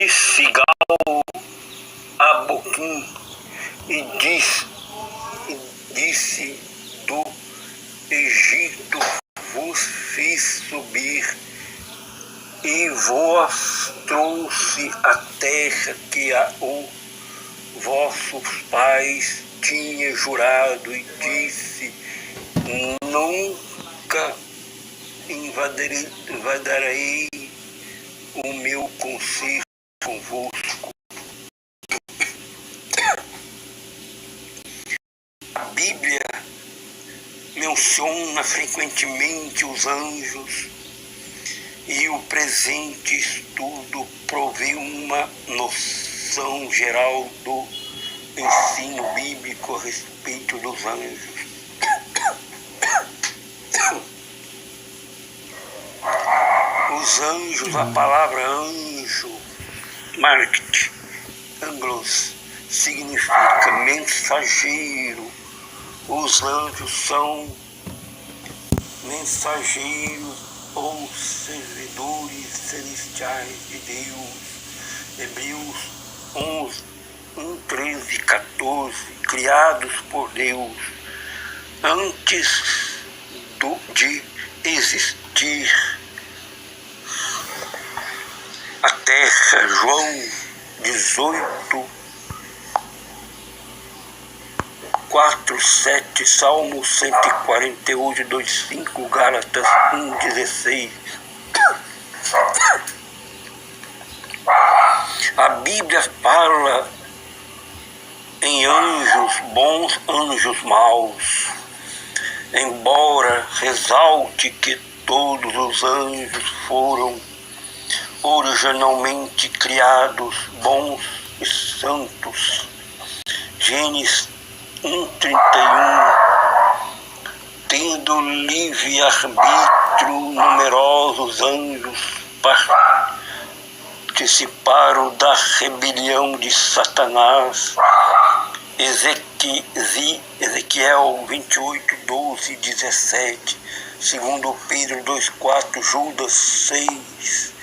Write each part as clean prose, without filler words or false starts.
Cigal a Boquim e disse: do Egito vos fiz subir e vos trouxe a terra que vossos pais tinham jurado, e disse: nunca invadirei o meu conselho convosco. A Bíblia menciona frequentemente os anjos, e o presente estudo provê uma noção geral do ensino bíblico a respeito dos anjos. Os anjos, a palavra anjo, market, anglos, significa mensageiro. Os anjos são mensageiros ou servidores celestiais de Deus. Hebreus 11, 1, 13, 14, criados por Deus antes de existir a terra. João 18, 4, 7, Salmo 148, 2, 5, Gálatas 1, 16. A Bíblia fala em anjos bons, anjos maus, embora resalte que todos os anjos foram originalmente criados bons e santos. Gênesis 1:31. Tendo livre-arbítrio, numerosos anjos participaram da rebelião de Satanás. Ezequiel 28, 12, 17. Segundo Pedro 2:4, Judas 6,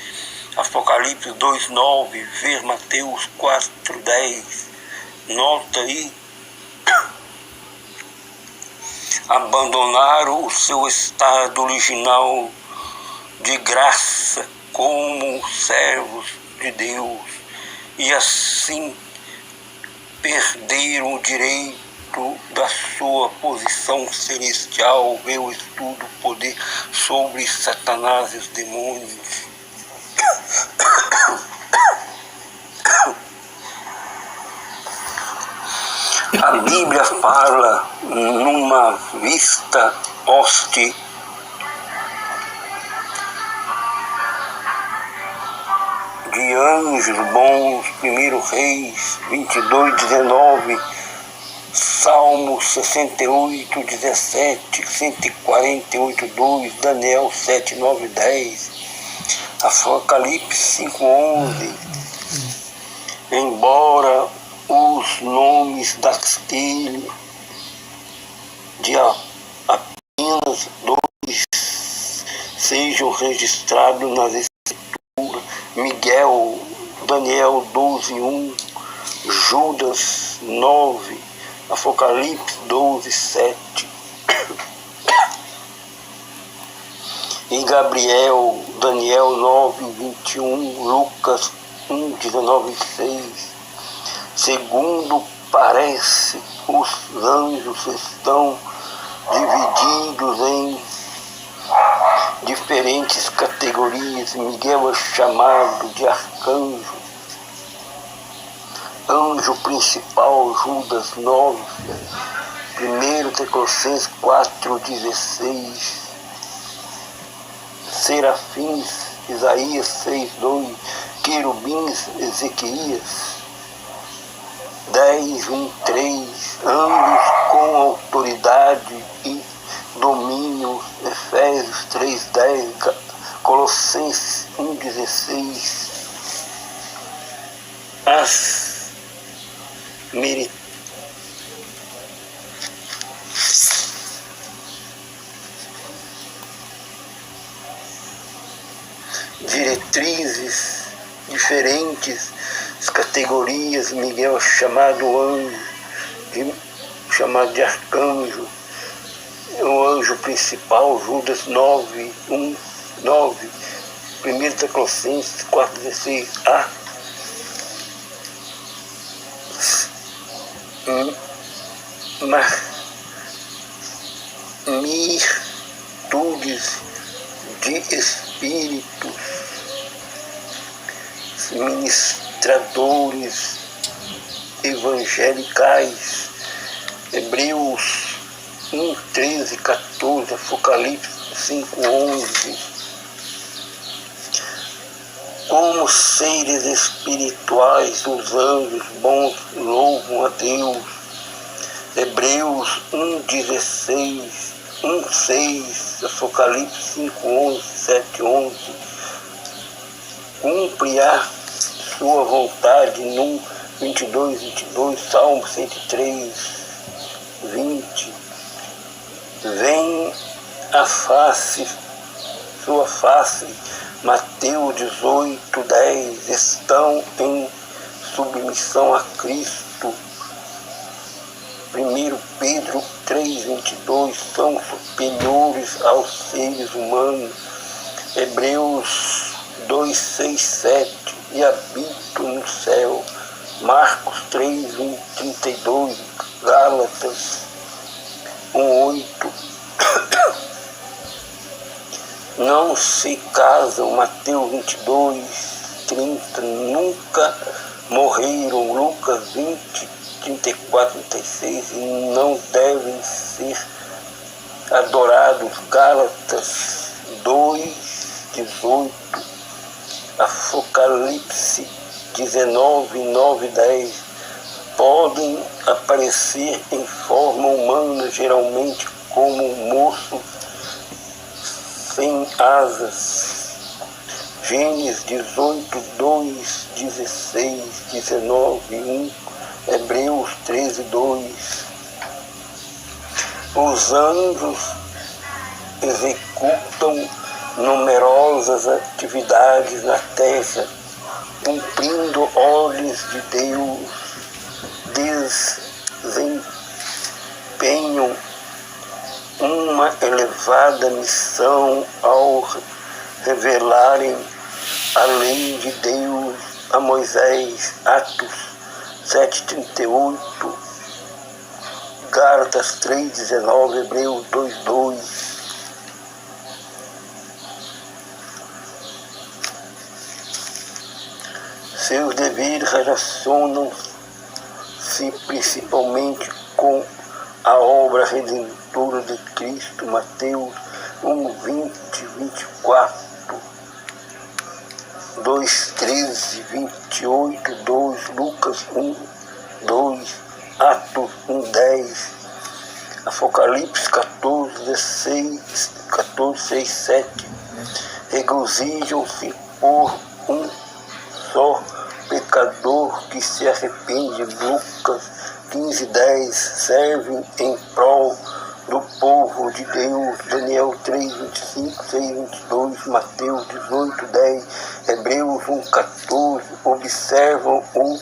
Apocalipse 2:9, ver Mateus 4:10. Nota aí. Abandonaram o seu estado original de graça como servos de Deus, e assim perderam o direito da sua posição celestial. Vê o estudo Poder sobre Satanás e os Demônios. A Bíblia fala numa vista hoste de anjos bons. 1 Reis 22, 19, Salmo 68, 17, 148, 2, Daniel 7, 9, 10, Apocalipse 5, 11. Embora os nomes daquele de apenas dois sejam registrados nas escrituras: Miguel, Daniel 12, 1, Judas 9, Apocalipse 12, 7, e Gabriel, Daniel 9, 21, Lucas 1, 19, 6. Segundo parece, os anjos estão divididos em diferentes categorias. Miguel é chamado de arcanjo, anjo principal, Judas 9, 1 Tessalonicenses 4, 16, serafins, Isaías 6, 2, querubins, Ezequias 10, 1, 3, anjos com autoridade e domínio, Efésios 3, 10, Colossenses 1, 16. As diretrizes diferentes categorias. Miguel chamado anjo, chamado de arcanjo, o anjo principal, Judas 9:9, 1 Tessalonicenses 4:16a. Virtudes de espíritos, ministradores evangelicais, Hebreus 1:13-14, Apocalipse 5:11. Como seres espirituais, os anjos bons louvam a Deus. Hebreus 1:16, 1:6, Apocalipse 5:11, 7:11. Cumpre a sua vontade no 22:22, Salmo 103:20. Vem a sua face, Mateus 18:10. Estão em submissão a Cristo. 1 Pedro 3:22. São superiores aos seres humanos. Hebreus 2:6-7. E habito no céu. Marcos 3:32. Gálatas 1:8. Não se casam, Mateus 22:30. Nunca morreram, Lucas 20:34-36. E não devem ser adorados, Gálatas 2:18. Apocalipse 19:9-10. Podem aparecer em forma humana, geralmente como moços sem asas. Gênesis 18:2-16-19:1. Hebreus 13:2. Os anjos executam numerosas atividades na terra, cumprindo ordens de Deus. Desempenham uma elevada missão ao revelarem a lei de Deus a Moisés. Atos 7:38, Gálatas 3:19, Hebreus 2:2. Seus deveres relacionam-se principalmente com a obra redentora de Cristo. Mateus 1:20-24, 2:13-28, Lucas 1:2, Atos 1:10, Apocalipse 14:6-7. Regozijam-se por um só pecador que se arrepende. Lucas 15:10. Servem em prol do povo de Deus. Daniel 3:25, 6:22, Mateus 18:10, Hebreus 1:14. Observam o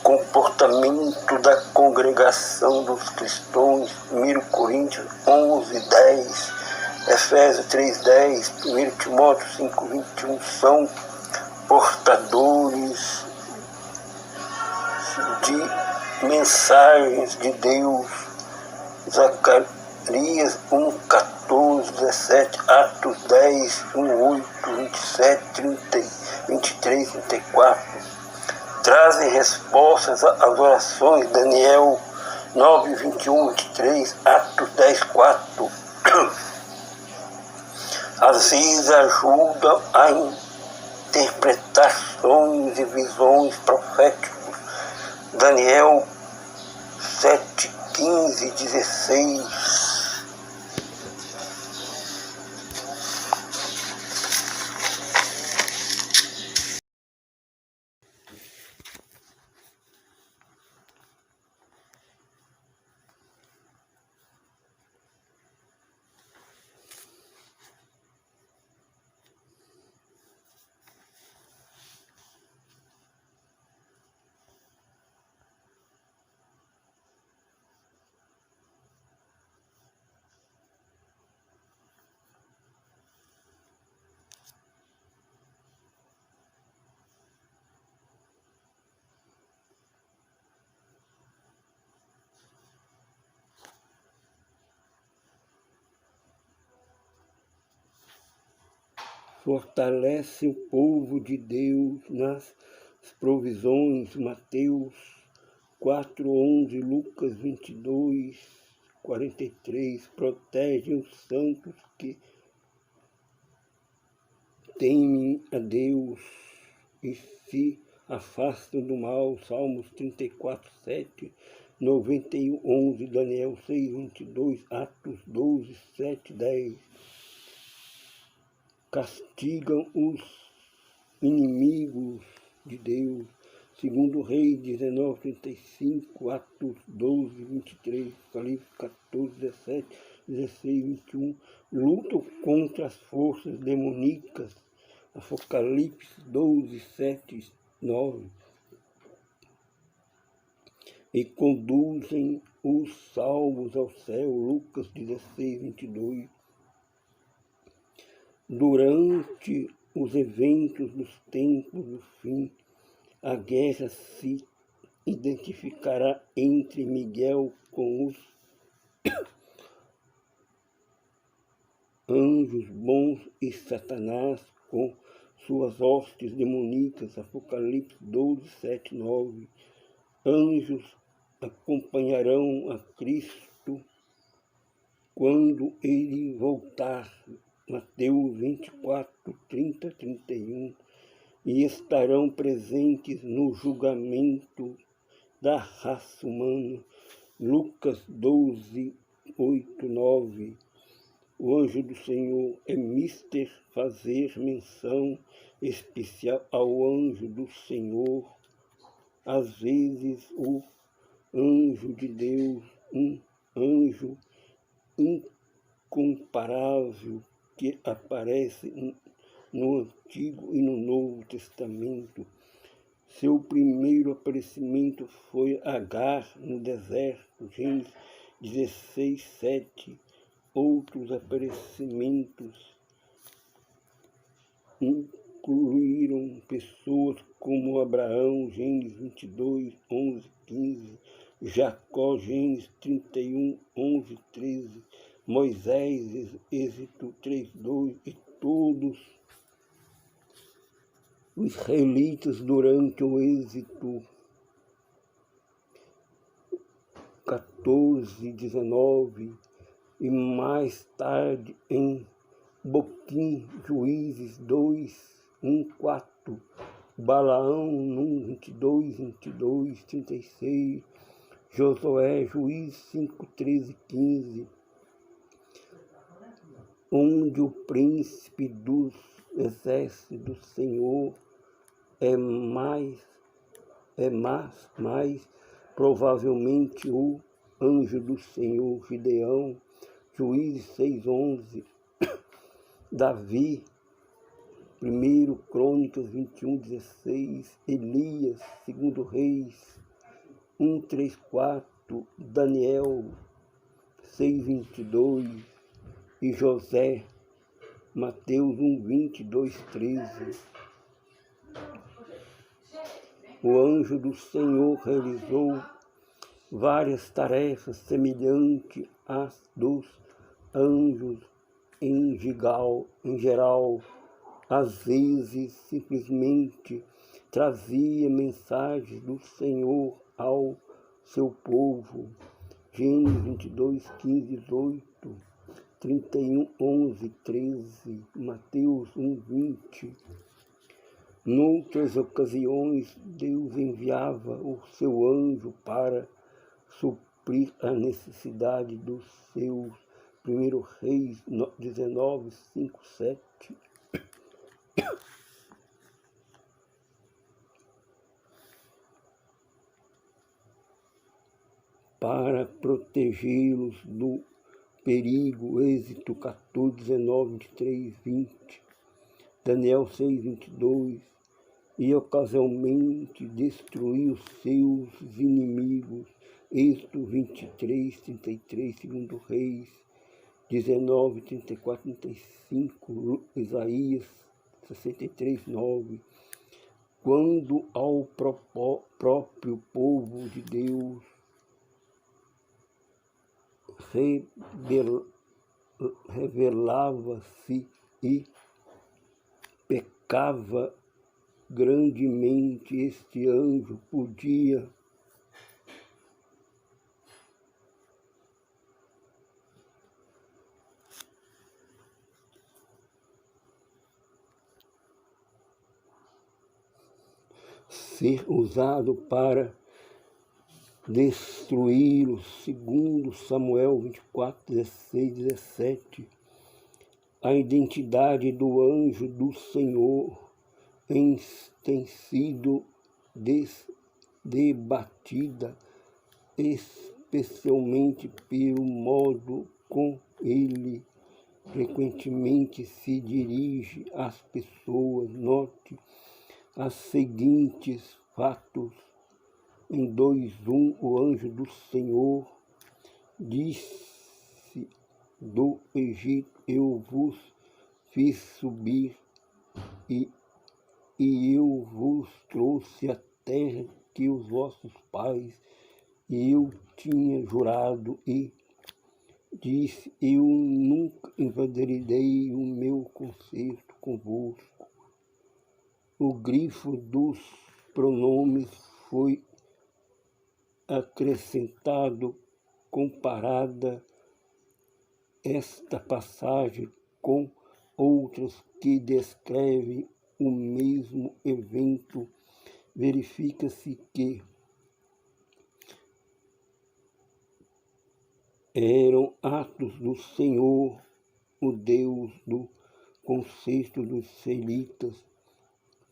comportamento da congregação dos cristãos. 1 Coríntios 11:10, Efésios 3:10, 1 Timóteo 5:21. São portadores de mensagens de Deus. Zacarias 1:14-17, Atos 10:1-8, 27:23-34. Trazem respostas às orações. Daniel 9:21-23, Atos 10:4. Às vezes ajudam a interpretações e visões proféticas. Daniel 7:15-16. fortalece o povo de Deus nas provisões. Mateus 4:11, Lucas 22:43, protege os santos que temem a Deus e se afastam do mal. Salmos 34:7, 91:11, Daniel 6:22, Atos 12:7-10. Castigam os inimigos de Deus. Segundo Reis 19:35, Atos 12:23, Apocalipse 14:17, 16:21, lutam contra as forças demoníacas. Apocalipse 12:7-9, e conduzem os salvos ao céu. Lucas 16:22. Durante os eventos dos tempos do fim, a guerra se identificará entre Miguel com os anjos bons e Satanás com suas hostes demoníacas. Apocalipse 12:7-9. Anjos acompanharão a Cristo quando ele voltar. Mateus 24:30-31, e estarão presentes no julgamento da raça humana. Lucas 12:8-9. O anjo do Senhor é mister fazer menção especial ao anjo do Senhor. Às vezes o anjo de Deus, um anjo incomparável, que aparece no Antigo e no Novo Testamento. Seu primeiro aparecimento foi Agar no deserto, Gênesis 16:7. Outros aparecimentos incluíram pessoas como Abraão, Gênesis 22:11-15, Jacó, Gênesis 31:11-13, Moisés, Êxodo 3:2, e todos os israelitas durante o Êxodo 14:19, e mais tarde em Boquim, Juízes 2:1-4, Balaão, Num 22:22-36, Josué, Juízes 5:13-15, onde o príncipe dos exércitos do Senhor é mais provavelmente o anjo do Senhor. Gideão, Juízes 6:11, Davi, 1 Crônicas 21:16, Elias, 2 Reis 1:3-4, Daniel 6:22 e José, Mateus 1:22-13. O anjo do Senhor realizou várias tarefas semelhantes às dos anjos em geral. Às vezes, simplesmente trazia mensagens do Senhor ao seu povo. Gênesis 22:15-18, 31:11-13, Mateus 1:20. Noutras ocasiões, Deus enviava o seu anjo para suprir a necessidade dos seus. 1 Reis 19:5-7. Para protegê-los do perigo. Êxodo 14:19-23-20. Daniel 6:22. E ocasionalmente destruir os seus inimigos. Êxodo 23:33, 2 Reis 19:34-35, Isaías 63:9. Quando ao próprio povo de Deus revelava-se e glorificava grandemente este anjo, podia ser usado para destruí-los, segundo Samuel 24, 16, 17. A identidade do anjo do Senhor tem sido debatida, especialmente pelo modo como ele frequentemente se dirige às pessoas. Note os seguintes fatos. Em 2:1, o anjo do Senhor disse do Egito: eu vos fiz subir e eu vos trouxe a terra que os vossos pais e eu tinha jurado, e disse: eu nunca invadirei o meu concerto convosco. O grifo dos pronomes foi acrescentado. Comparada esta passagem com outras que descrevem o mesmo evento, verifica-se que eram atos do Senhor, o Deus do concerto dos israelitas.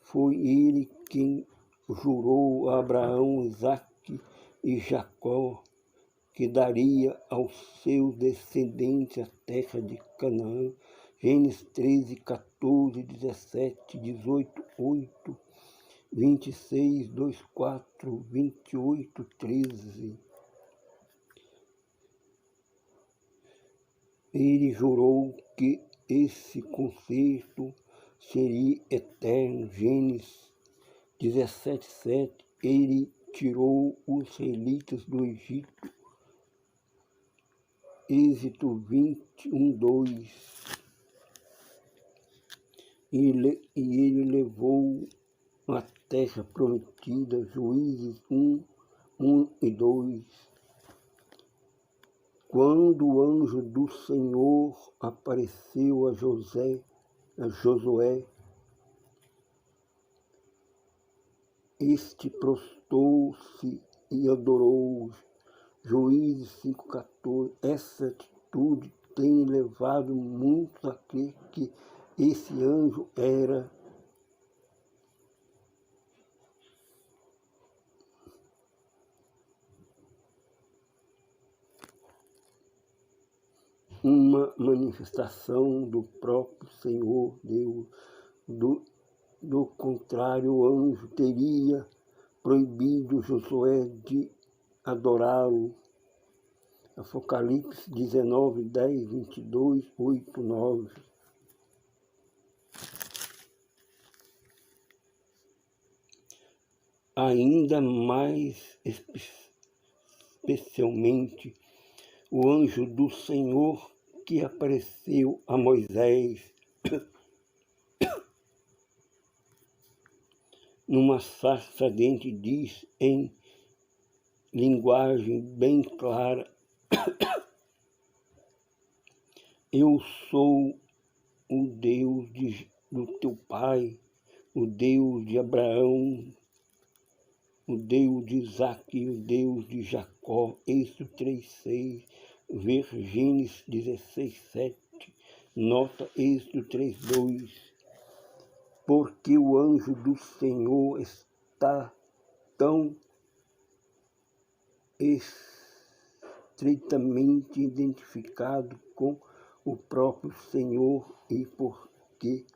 Foi ele quem jurou a Abraão, Isaque e Jacó que daria aos seus descendentes a terra de Canaã. Gênesis 13, 14, 17, 18, 8, 26, 2, 4, 28, 13. Ele jurou que esse concerto seria eterno. Gênesis 17, 7. Ele tirou os israelitas do Egito. Êxodo 21, 2. E ele levou a terra prometida. Juízes 1, 1 e 2. Quando o anjo do Senhor apareceu a Josué, este prostrou-se e adorou. Juízes 5,14. Essa atitude tem levado muitos a crer que esse anjo era uma manifestação do próprio Senhor Deus. Do contrário, o anjo teria proibido Josué de adorá-lo. Apocalipse 19, 10, 22, 8, 9. Ainda mais especialmente, o anjo do Senhor que apareceu a Moisés numa sarça ardente diz em linguagem bem clara: eu sou o Deus do teu pai, o Deus de Abraão, o Deus de Isaque e o Deus de Jacó. Êxodo 3:6, ver Gênesis 16:7, nota Êxodo 3:2. Porque o anjo do Senhor está tão estreitamente identificado com o próprio Senhor e porque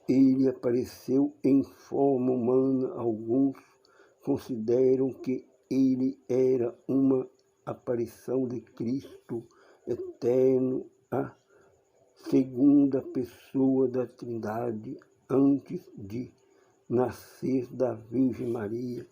ele apareceu em forma humana, alguns consideram que ele era uma aparição de Cristo eterno, a segunda pessoa da Trindade, antes de nascer da Virgem Maria.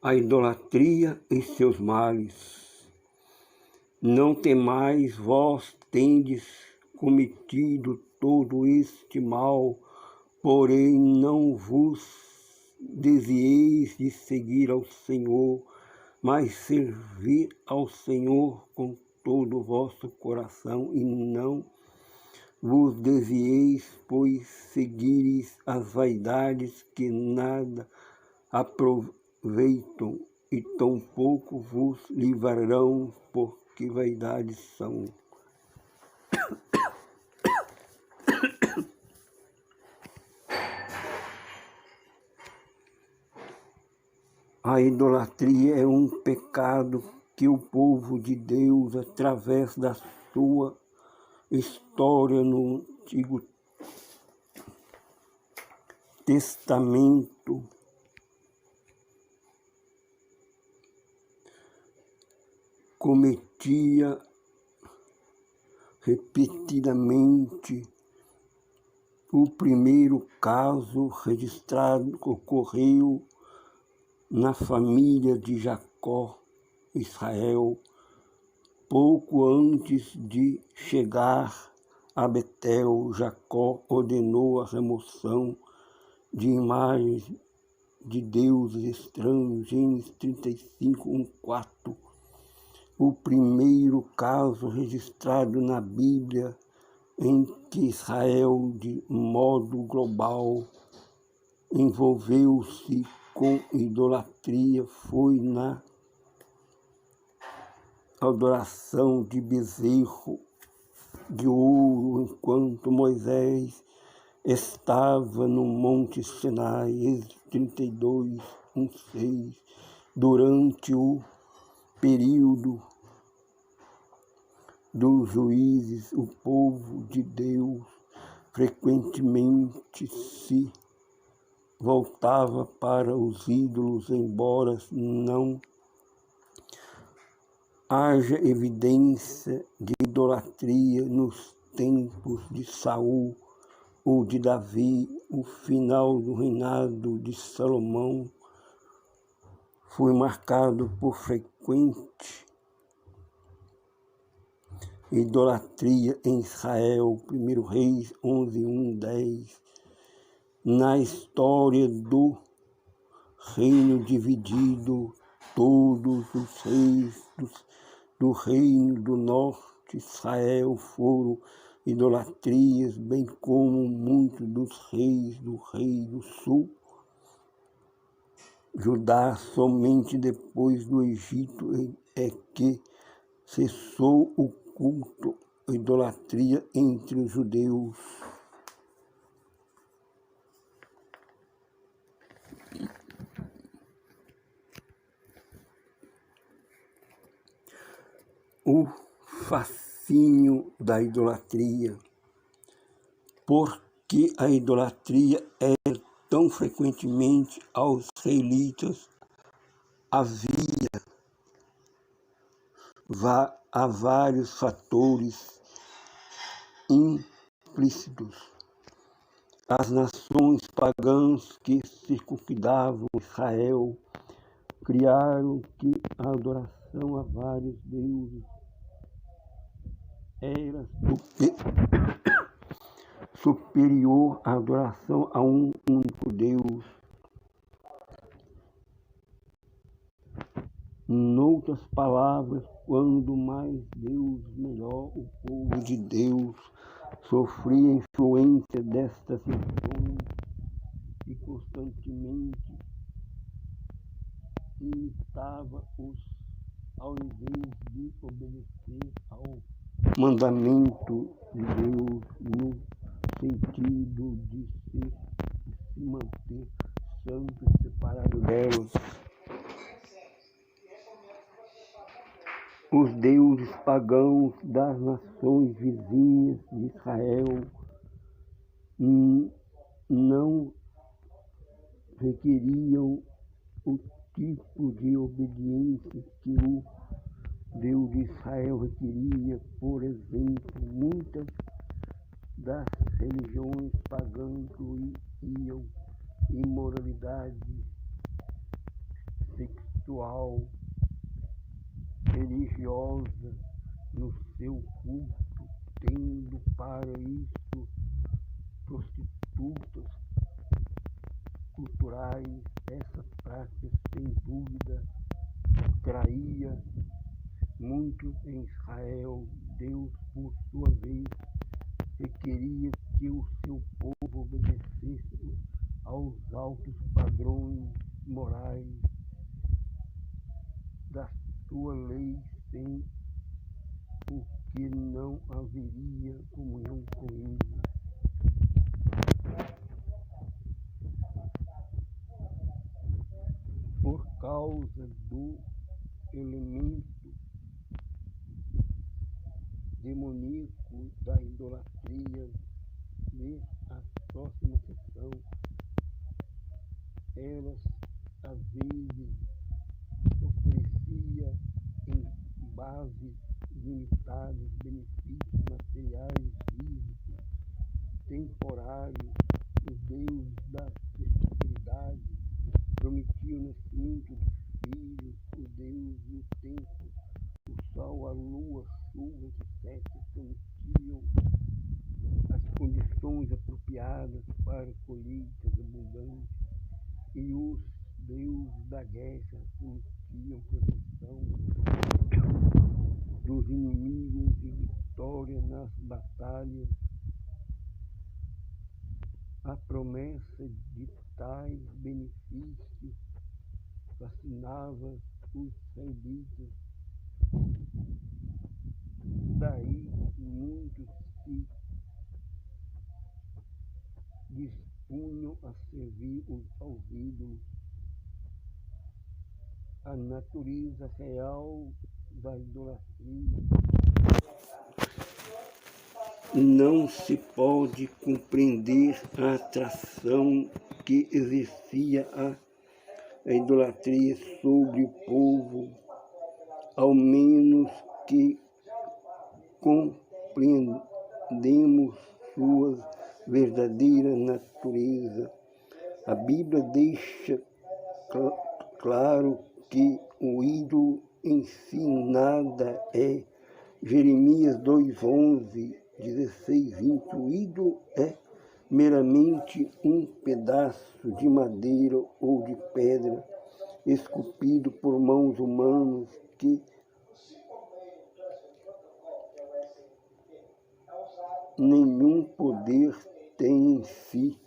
A idolatria e seus males. Não temais, vós tendes cometido todo este mal, porém não vos desvieis de seguir ao Senhor, mas servir ao Senhor com todo o vosso coração, e não vos desvieis, pois seguireis as vaidades que nada aproveitam, e tampouco vos livrarão, porque vaidades são. A idolatria é um pecado que o povo de Deus, através da sua história no Antigo Testamento, cometia repetidamente. O primeiro caso registrado ocorreu na família de Jacó, Israel, pouco antes de chegar a Betel. Jacó ordenou a remoção de imagens de deuses estranhos, Gênesis 35, 1-4. O primeiro caso registrado na Bíblia em que Israel, de modo global, envolveu-se com idolatria foi na adoração de bezerro de ouro, enquanto Moisés estava no Monte Sinai, Êxodo 32, 1-6, durante o período dos juízes. O povo de Deus frequentemente se voltava para os ídolos, embora não haja evidência de idolatria nos tempos de Saul ou de Davi. O final do reinado de Salomão foi marcado por frequente idolatria em Israel. 1 Reis 11:1-10. Na história do reino dividido, todos os reis do reino do norte, Israel, foram idolatrias, bem como muitos dos reis do rei do sul, Judá. Somente depois do Egito é que cessou o culto, a idolatria entre os judeus. O fascínio da idolatria. Por que a idolatria é tão frequentemente aos israelitas? Há vários fatores implícitos. As nações pagãs que circundavam Israel criaram que a adoração a vários deuses era superior à adoração a um único Deus. Noutras palavras, quando mais Deus, melhor. O povo de Deus sofria a influência destas nações e constantemente imitava-os, ao invés de obedecer ao mandamento de Deus no sentido de se manter santo e separado delas. Os deuses pagãos das nações vizinhas de Israel não requeriam o tipo de obediência que o Deus de Israel requeria. Por exemplo, muitas das religiões pagãs incluíam imoralidade sexual, religiosa no seu culto, tendo para isso prostitutas culturais. Essa prática, sem dúvida, traía muito em Israel. Deus, por sua vez, requeria que o seu povo obedecesse aos altos padrões morais da sua lei, sem o que não haveria comunhão com ele. Por causa do elemento demoníaco da idolatria, ver a próxima sessão, elas às vezes oferecia em bases limitadas benefícios materiais, físicos, temporários. Os deuses da prosperidade prometiam o nascimento de filhos, o Deus do tempo, o sol, a lua, a chuva, etc. prometiam as condições apropriadas para colheitas abundantes, e os deuses da guerra prometiam proteção dos inimigos e vitória nas batalhas. A promessa de tais benefícios fascinava os israelitas. Daí muitos se dispunham a servir aos ídolos. A natureza real da idolatria não se pode compreender a atração que exercia a idolatria sobre o povo, ao menos que compreendemos sua verdadeira natureza. A Bíblia deixa claro que o ídolo em si nada é. Jeremias 2:11, 16, 20. O ídolo é meramente um pedaço de madeira ou de pedra esculpido por mãos humanas que nenhum poder tem em si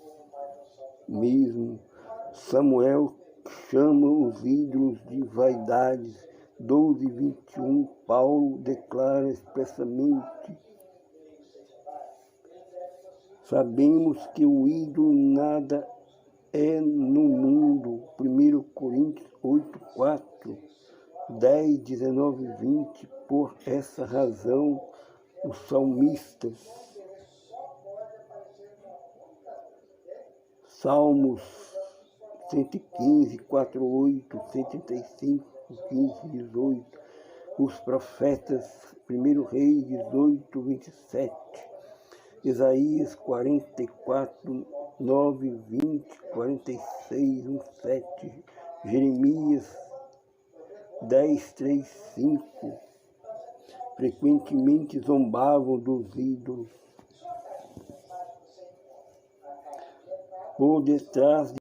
mesmo. Samuel chama os ídolos de vaidades. 12:21, Paulo declara expressamente: sabemos que o ídolo nada é no mundo. 1 Coríntios 8:4, 10, 19 e 20. Por essa razão, os salmistas, Salmos 115, 4:8, 135, 15, 18, os profetas, 1 Reis 18, 27, Isaías 44, 9, 20, 46, 1, 7, Jeremias 10, 3, 5, frequentemente zombavam dos ídolos. Por detrás